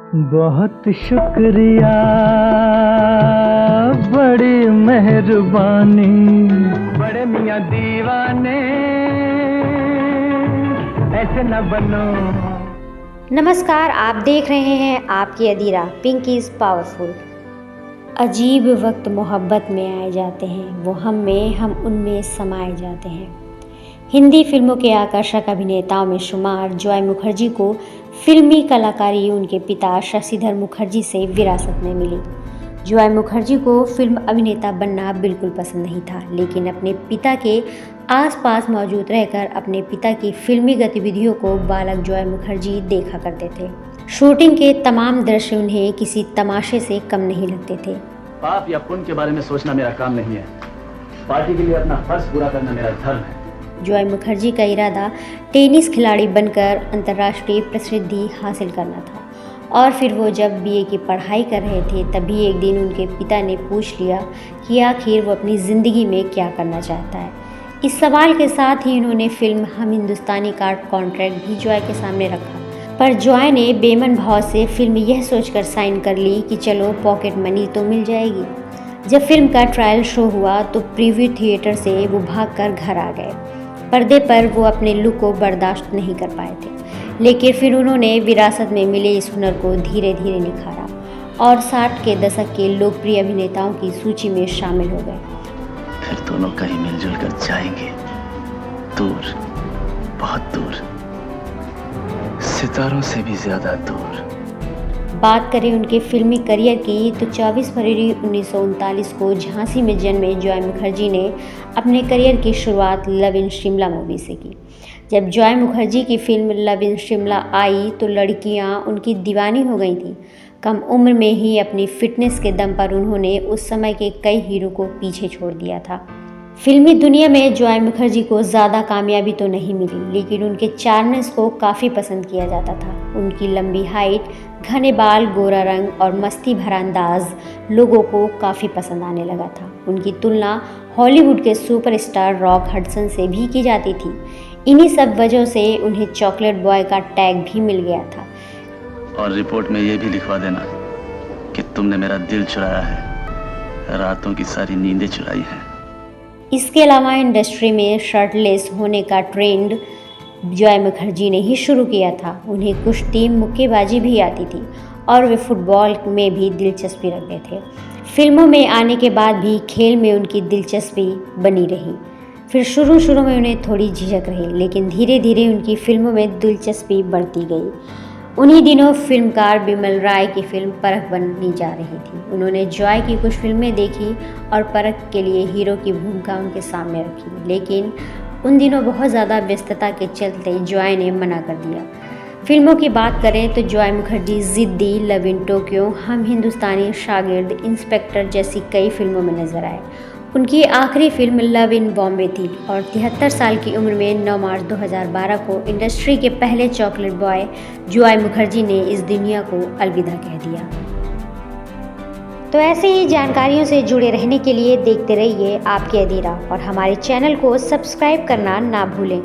बहुत शुक्रिया, बड़ी मेहरबानी, बड़े मियाँ दीवाने, ऐसे न बनो। नमस्कार, आप देख रहे हैं आपकी अदीरा पिंक इज़ पावरफुल। अजीब वक्त मोहब्बत में आए जाते हैं, वो हम उनमें समाए जाते हैं। हिंदी फिल्मों के आकर्षक अभिनेताओं में शुमार जॉय मुखर्जी को फिल्मी कलाकारी उनके पिता शशिधर मुखर्जी से विरासत में मिली। जॉय मुखर्जी को फिल्म अभिनेता बनना बिल्कुल पसंद नहीं था, लेकिन अपने पिता के आसपास मौजूद रहकर अपने पिता की फिल्मी गतिविधियों को बालक जॉय मुखर्जी देखा करते थे। शूटिंग के तमाम दृश्य उन्हें किसी तमाशे से कम नहीं लगते थे। पाप या पुण्य के बारे में सोचना मेरा काम नहीं है। पार्टी के लिए अपना फर्ज पूरा करना मेरा धर्म है। जॉय मुखर्जी का इरादा टेनिस खिलाड़ी बनकर अंतर्राष्ट्रीय प्रसिद्धि हासिल करना था, और फिर वो जब बीए की पढ़ाई कर रहे थे तभी एक दिन उनके पिता ने पूछ लिया कि आखिर वो अपनी ज़िंदगी में क्या करना चाहता है। इस सवाल के साथ ही उन्होंने फिल्म हम हिंदुस्तानी का कॉन्ट्रैक्ट भी जॉय के सामने रखा, पर जॉय ने बेमन भाव से फिल्म यह सोचकर साइन कर ली कि चलो पॉकेट मनी तो मिल जाएगी। जब फिल्म का ट्रायल शो हुआ तो प्रीव्यू थिएटर से वो भागकर घर आ गए। पर्दे पर वो अपने लुक को बर्दाश्त नहीं कर पाए थे, लेकिन फिर उन्होंने विरासत में मिले इस हुनर को धीरे धीरे निखारा और 60 के दशक के लोकप्रिय अभिनेताओं की सूची में शामिल हो गए। फिर दोनों कहीं मिलजुल कर जाएंगे, दूर, बहुत दूर, सितारों से भी ज्यादा दूर। बात करें उनके फिल्मी करियर की तो 24 फरवरी 1939 को झांसी में जन्मे जॉय मुखर्जी ने अपने करियर की शुरुआत लव इन शिमला मूवी से की। जब जॉय मुखर्जी की फिल्म लव इन शिमला आई तो लड़कियां उनकी दीवानी हो गई थीं। कम उम्र में ही अपनी फिटनेस के दम पर उन्होंने उस समय के कई हीरो को पीछे छोड़ दिया था। फिल्मी दुनिया में जॉय मुखर्जी को ज़्यादा कामयाबी तो नहीं मिली, लेकिन उनके चार्मनेस को काफ़ी पसंद किया जाता था। उनकी लंबी हाइट, घने बाल, गोरा रंग और मस्ती भरा अंदाज लोगों को काफ़ी पसंद आने लगा था। उनकी तुलना हॉलीवुड के सुपरस्टार रॉक हडसन से भी की जाती थी। इन्हीं सब वजहों से उन्हें चॉकलेट बॉय का टैग भी मिल गया था। और रिपोर्ट में ये भी लिखवा देना कि तुमने मेरा दिल चुराया है, रातों की सारी नींदें चुराई हैं। इसके अलावा इंडस्ट्री में शर्टलेस होने का ट्रेंड जॉय मुखर्जी ने ही शुरू किया था। उन्हें कुश्ती, मुक्केबाजी भी आती थी और वे फुटबॉल में भी दिलचस्पी रखते थे। फिल्मों में आने के बाद भी खेल में उनकी दिलचस्पी बनी रही। फिर शुरू में उन्हें थोड़ी झिझक रही, लेकिन धीरे धीरे उनकी फिल्मों में दिलचस्पी बढ़ती गई। उन्हीं दिनों फिल्मकार बिमल राय की फिल्म परख बननी जा रही थी। उन्होंने जॉय की कुछ फिल्में देखी और परख के लिए हीरो की भूमिका उनके सामने रखी, लेकिन उन दिनों बहुत ज़्यादा व्यस्तता के चलते जॉय ने मना कर दिया। फिल्मों की बात करें तो जॉय मुखर्जी जिद्दी, लव इन टोक्यो, हम हिंदुस्तानी, शागिर्द, इंस्पेक्टर जैसी कई फिल्मों में नजर आए। उनकी आखिरी फिल्म लव इन बॉम्बे थी और 73 साल की उम्र में 9 मार्च 2012 को इंडस्ट्री के पहले चॉकलेट बॉय जॉय मुखर्जी ने इस दुनिया को अलविदा कह दिया। तो ऐसे ही जानकारियों से जुड़े रहने के लिए देखते रहिए आपकी अदीरा और हमारे चैनल को सब्सक्राइब करना ना भूलें।